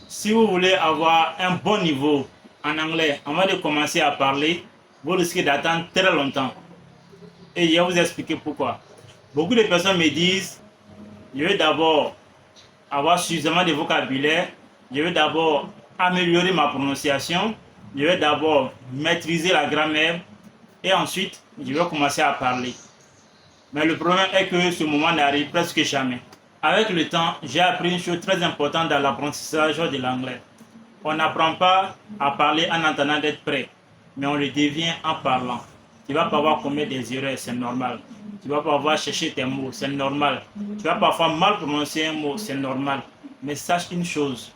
Si vous voulez avoir un bon niveau en anglais, avant de commencer à parler, vous risquez d'attendre très longtemps. Et je vais vous expliquer pourquoi. Beaucoup de personnes me disent, je veux d'abord avoir suffisamment de vocabulaire, je veux d'abord améliorer ma prononciation, je veux d'abord maîtriser la grammaire et ensuite je vais commencer à parler. Mais le problème est que ce moment n'arrive presque jamais. Avec le temps, j'ai appris une chose très importante dans l'apprentissage de l'anglais. On n'apprend pas à parler en entendant d'être prêt, mais on le devient en parlant. Tu vas parfois commettre des erreurs, c'est normal. Tu vas parfois chercher tes mots, c'est normal. Tu vas parfois mal prononcer un mot, c'est normal. Mais sache une chose,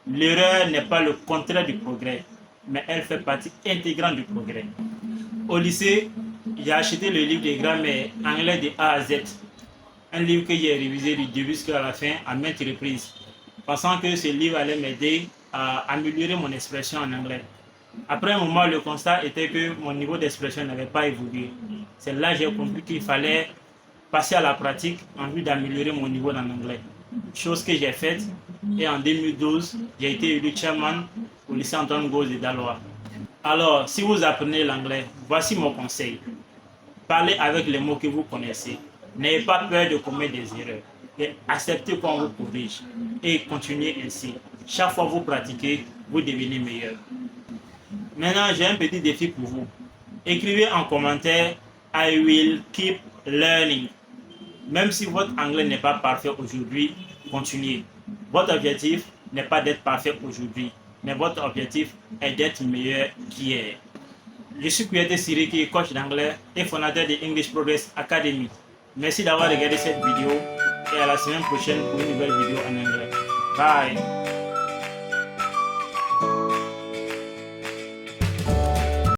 l'erreur n'est pas le contraire du progrès, mais elle fait partie intégrante du progrès. Au lycée, j'ai acheté le livre de grammaire anglais de A à Z. Un livre que j'ai révisé du début jusqu'à la fin à maintes reprises, pensant que ce livre allait m'aider à améliorer mon expression en anglais. Après un moment, le constat était que mon niveau d'expression n'avait pas évolué. C'est là que j'ai compris qu'il fallait passer à la pratique en vue d'améliorer mon niveau en anglais. Chose que j'ai faite, et en 2012, j'ai été élu chairman au lycée Antoine Gauze de Daloa. Alors, si vous apprenez l'anglais, voici mon conseil. Parlez avec les mots que vous connaissez. N'ayez pas peur de commettre des erreurs. Et acceptez qu'on vous corrige. Et continuez ainsi. Chaque fois que vous pratiquez, vous devenez meilleur. Maintenant, j'ai un petit défi pour vous. Écrivez en commentaire I will keep learning. Même si votre anglais n'est pas parfait aujourd'hui, continuez. Votre objectif n'est pas d'être parfait aujourd'hui, mais votre objectif est d'être meilleur qu'hier. Je suis Kouyaté Siriki, coach d'anglais et fondateur de English Progress Academy. Merci d'avoir regardé cette vidéo et à la semaine prochaine pour une nouvelle vidéo en anglais. Bye!